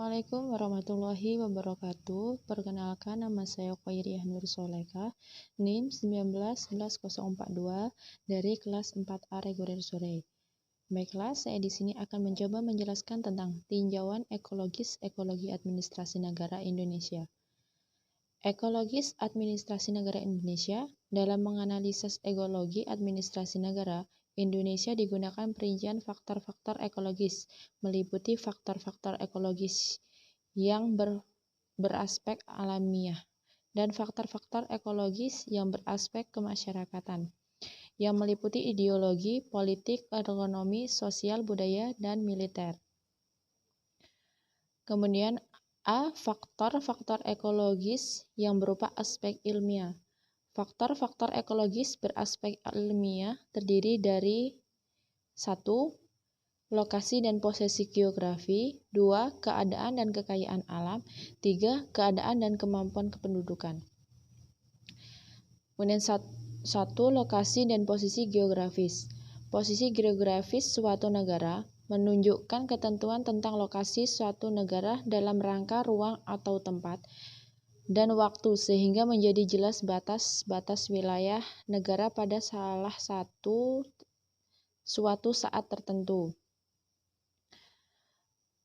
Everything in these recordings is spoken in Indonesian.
Assalamualaikum warahmatullahi wabarakatuh. Perkenalkan, nama saya Khairiyah Nur Soleka, NIM 19111042 dari kelas 4A reguler sore. Baiklah, saya di sini akan mencoba menjelaskan tentang tinjauan ekologis ekologi administrasi negara Indonesia. Ekologis administrasi negara Indonesia. Dalam menganalisis ekologi administrasi negara Indonesia digunakan perincian faktor-faktor ekologis, meliputi faktor-faktor ekologis yang beraspek alamiah dan faktor-faktor ekologis yang beraspek kemasyarakatan, yang meliputi ideologi, politik, ekonomi, sosial, budaya, dan militer. Kemudian A. Faktor-faktor ekologis yang berupa aspek ilmiah. Faktor-faktor ekologis beraspek ilmiah terdiri dari 1. Lokasi dan posisi geografi, 2. Keadaan dan kekayaan alam, 3. Keadaan dan kemampuan kependudukan. Kemudian 1. Lokasi dan posisi geografis. Posisi geografis suatu negara menunjukkan ketentuan tentang lokasi suatu negara dalam rangka ruang atau tempat dan waktu sehingga menjadi jelas batas-batas wilayah negara pada salah suatu saat tertentu.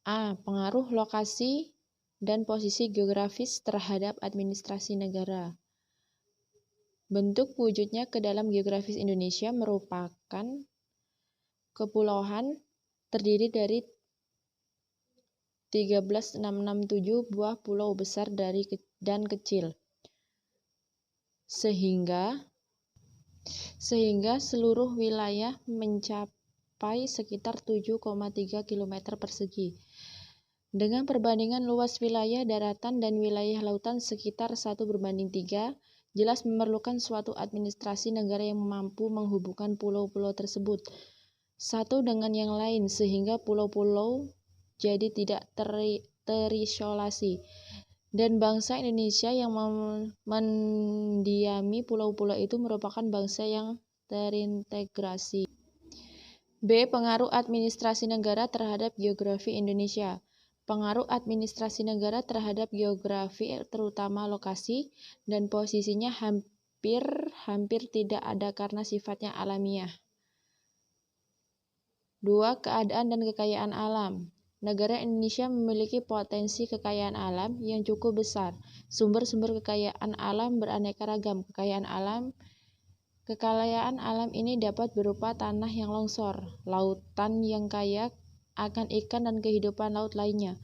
A. Pengaruh lokasi dan posisi geografis terhadap administrasi negara. Bentuk wujudnya ke dalam geografis Indonesia merupakan kepulauan terdiri dari 13.667 buah pulau besar dan kecil, sehingga seluruh wilayah mencapai sekitar 7,3 km persegi. Dengan perbandingan luas wilayah daratan dan wilayah lautan sekitar 1:3, jelas memerlukan suatu administrasi negara yang mampu menghubungkan pulau-pulau tersebut satu dengan yang lain sehingga pulau-pulau jadi tidak terisolasi, dan bangsa Indonesia yang mendiami pulau-pulau itu merupakan bangsa yang terintegrasi. B. Pengaruh administrasi negara terhadap geografi Indonesia. Pengaruh administrasi negara terhadap geografi terutama lokasi dan posisinya hampir tidak ada karena sifatnya alamiah. 2. Keadaan dan kekayaan alam. Negara Indonesia memiliki potensi kekayaan alam yang cukup besar. Sumber-sumber kekayaan alam beraneka ragam. Kekayaan alam ini dapat berupa tanah yang longsor, lautan yang kaya akan ikan dan kehidupan laut lainnya,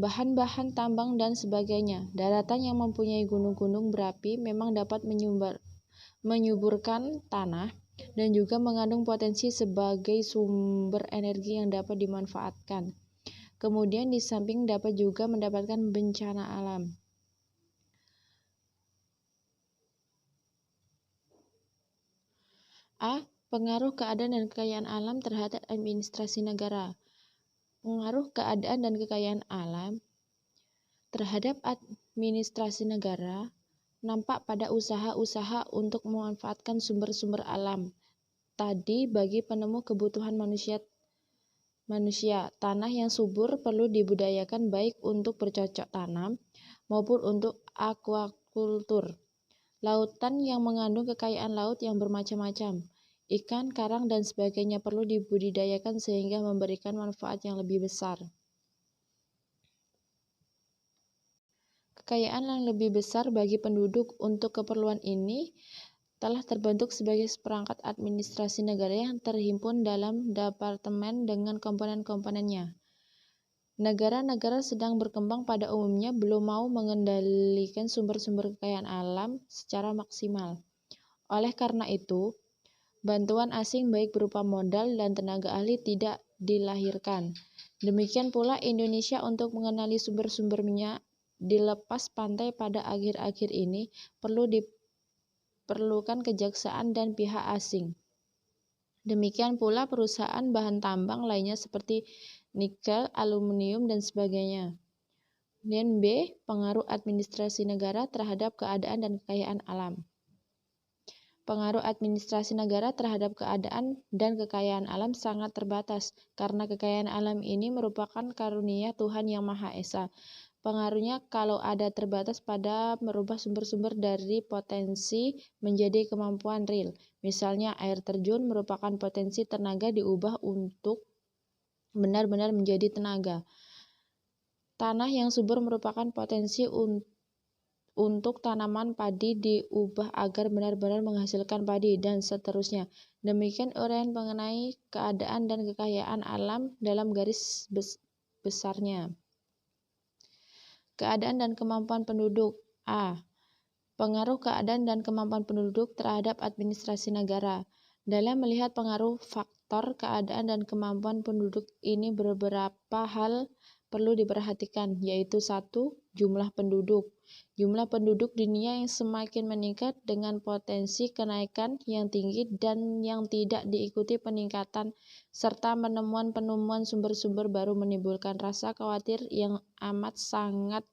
bahan-bahan tambang dan sebagainya. Daratan yang mempunyai gunung-gunung berapi memang dapat menyuburkan tanah dan juga mengandung potensi sebagai sumber energi yang dapat dimanfaatkan. Kemudian di samping dapat juga mendapatkan bencana alam. A. Pengaruh keadaan dan kekayaan alam terhadap administrasi negara. Pengaruh keadaan dan kekayaan alam terhadap administrasi negara nampak pada usaha-usaha untuk memanfaatkan sumber-sumber alam tadi bagi penemu kebutuhan manusia. Tanah yang subur perlu dibudidayakan baik untuk bercocok tanam maupun untuk aquakultur. Lautan yang mengandung kekayaan laut yang bermacam-macam, ikan, karang, dan sebagainya perlu dibudidayakan sehingga memberikan manfaat yang lebih besar. Kekayaan yang lebih besar bagi penduduk untuk keperluan ini telah terbentuk sebagai seperangkat administrasi negara yang terhimpun dalam departemen dengan komponen-komponennya. Negara-negara sedang berkembang pada umumnya belum mau mengendalikan sumber-sumber kekayaan alam secara maksimal. Oleh karena itu, bantuan asing baik berupa modal dan tenaga ahli tidak dilahirkan. Demikian pula Indonesia untuk mengenali sumber-sumber minyak di lepas pantai pada akhir-akhir ini perlukan kejaksaan dan pihak asing. Demikian pula perusahaan bahan tambang lainnya seperti nikel, aluminium, dan sebagainya. Dan B. Pengaruh administrasi negara terhadap keadaan dan kekayaan alam. Pengaruh administrasi negara terhadap keadaan dan kekayaan alam sangat terbatas, karena kekayaan alam ini merupakan karunia Tuhan Yang Maha Esa. Pengaruhnya kalau ada terbatas pada merubah sumber-sumber dari potensi menjadi kemampuan real. Misalnya air terjun merupakan potensi tenaga diubah untuk benar-benar menjadi tenaga. Tanah yang subur merupakan potensi untuk tanaman padi diubah agar benar-benar menghasilkan padi, dan seterusnya. Demikian uraian mengenai keadaan dan kekayaan alam dalam garis besarnya. Keadaan dan kemampuan penduduk. A. Pengaruh keadaan dan kemampuan penduduk terhadap administrasi negara. Dalam melihat pengaruh faktor keadaan dan kemampuan penduduk ini, beberapa hal perlu diperhatikan, yaitu 1. Jumlah penduduk. Jumlah penduduk dunia yang semakin meningkat dengan potensi kenaikan yang tinggi dan yang tidak diikuti peningkatan, serta penemuan sumber-sumber baru menimbulkan rasa khawatir yang amat sangat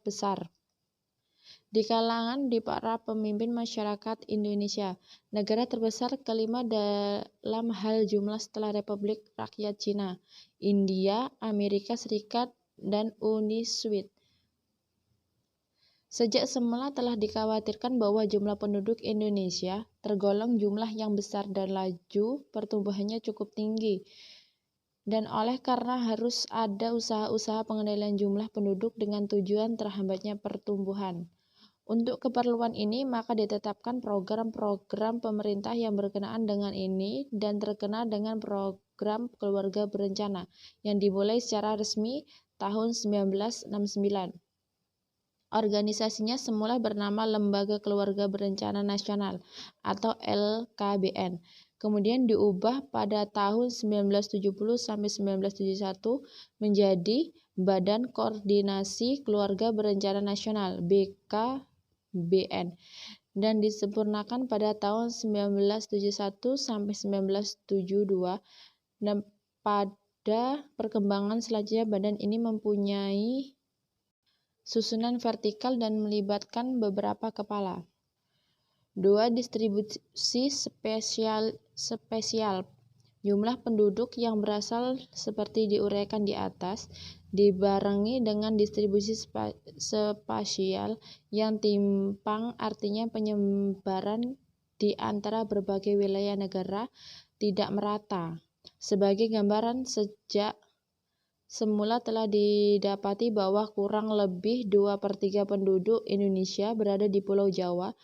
besar di kalangan para pemimpin masyarakat Indonesia, negara terbesar kelima dalam hal jumlah setelah Republik Rakyat Cina, India, Amerika Serikat, dan Uni Soviet. Sejak semula telah dikhawatirkan bahwa jumlah penduduk Indonesia tergolong jumlah yang besar dan laju pertumbuhannya cukup tinggi, dan oleh karena harus ada usaha-usaha pengendalian jumlah penduduk dengan tujuan terhambatnya pertumbuhan. Untuk keperluan ini, maka ditetapkan program-program pemerintah yang berkenaan dengan ini dan terkenal dengan program keluarga berencana yang dimulai secara resmi tahun 1969. Organisasinya semula bernama Lembaga Keluarga Berencana Nasional atau LKBN. Kemudian diubah pada tahun 1970 sampai 1971 menjadi Badan Koordinasi Keluarga Berencana Nasional BKBN dan disempurnakan pada tahun 1971 sampai 1972. Dan pada perkembangan selanjutnya badan ini mempunyai susunan vertikal dan melibatkan beberapa kepala. 2. Distribusi spesial. Jumlah penduduk yang berasal seperti diuraikan di atas, dibarengi dengan distribusi spasial yang timpang, artinya penyebaran di antara berbagai wilayah negara tidak merata. Sebagai gambaran, sejak semula telah didapati bahwa kurang lebih 2/3 penduduk Indonesia berada di Pulau Jawa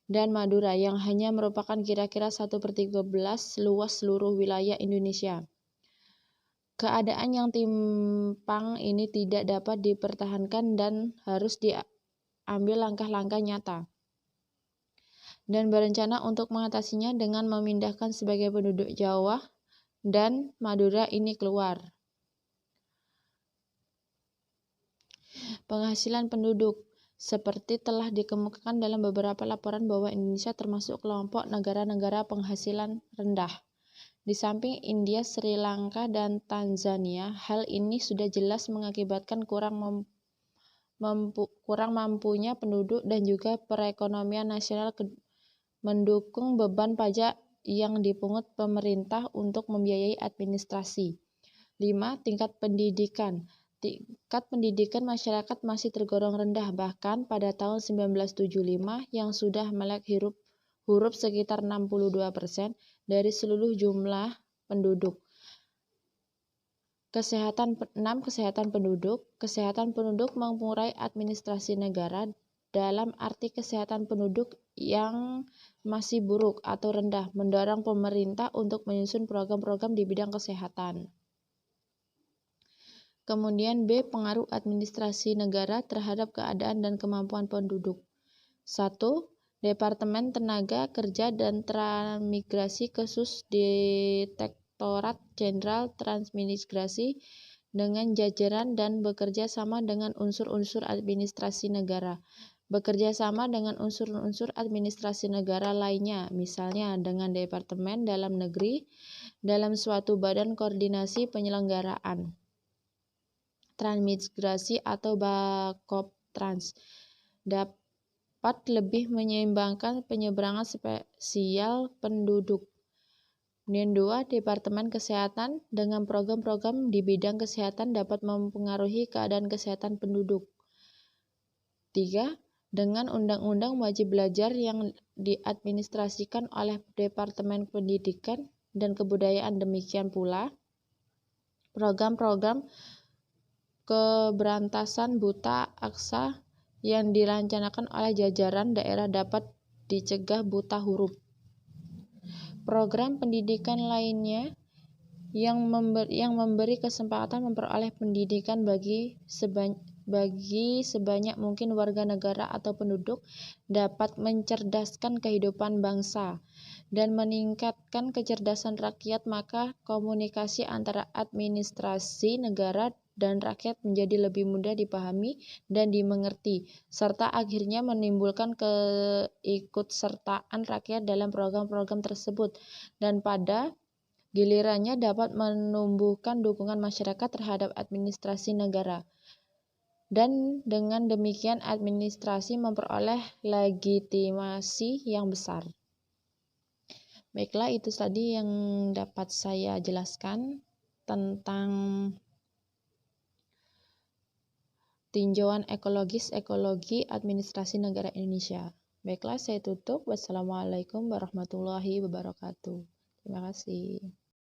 dan Madura yang hanya merupakan kira-kira 1/13 luas seluruh wilayah Indonesia. Keadaan yang timpang ini tidak dapat dipertahankan dan harus diambil langkah-langkah nyata dan berencana untuk mengatasinya dengan memindahkan sebagai penduduk Jawa dan Madura ini keluar. Penghasilan penduduk. Seperti telah dikemukakan dalam beberapa laporan bahwa Indonesia termasuk kelompok negara-negara penghasilan rendah. Di samping India, Sri Lanka, dan Tanzania, hal ini sudah jelas mengakibatkan kurang mampunya penduduk dan juga perekonomian nasional mendukung beban pajak yang dipungut pemerintah untuk membiayai administrasi. 5. Tingkat pendidikan. Tingkat pendidikan masyarakat masih tergolong rendah, bahkan pada tahun 1975 yang sudah melek huruf sekitar 62% dari seluruh jumlah penduduk. 6. Kesehatan penduduk. Kesehatan penduduk mengurai administrasi negara dalam arti kesehatan penduduk yang masih buruk atau rendah, mendorong pemerintah untuk menyusun program-program di bidang kesehatan. Kemudian B. Pengaruh administrasi negara terhadap keadaan dan kemampuan penduduk. 1. Departemen Tenaga Kerja dan Transmigrasi khusus Direktorat Jenderal Transmigrasi dengan jajaran dan bekerja sama dengan unsur-unsur administrasi negara. Bekerja sama dengan unsur-unsur administrasi negara lainnya, misalnya dengan Departemen Dalam Negeri dalam suatu badan koordinasi penyelenggaraan transmigrasi atau Bakoptrans. Dapat dapat lebih menyeimbangkan penyebaran spesial penduduk. Kemudian 2, Departemen Kesehatan dengan program-program di bidang kesehatan dapat mempengaruhi keadaan kesehatan penduduk. 3, dengan undang-undang wajib belajar yang diadministrasikan oleh Departemen Pendidikan dan Kebudayaan. Demikian pula program-program keberantasan buta aksa yang direncanakan oleh jajaran daerah dapat dicegah buta huruf. Program pendidikan lainnya yang memberi kesempatan memperoleh pendidikan bagi sebanyak mungkin warga negara atau penduduk dapat mencerdaskan kehidupan bangsa dan meningkatkan kecerdasan rakyat, maka komunikasi antara administrasi negara dan rakyat menjadi lebih mudah dipahami dan dimengerti, serta akhirnya menimbulkan keikutsertaan rakyat dalam program-program tersebut, dan pada gilirannya dapat menumbuhkan dukungan masyarakat terhadap administrasi negara. Dan dengan demikian administrasi memperoleh legitimasi yang besar. Baiklah, itu tadi yang dapat saya jelaskan tentang tinjauan ekologi administrasi negara Indonesia. Baiklah, saya tutup. Wassalamualaikum warahmatullahi wabarakatuh. Terima kasih.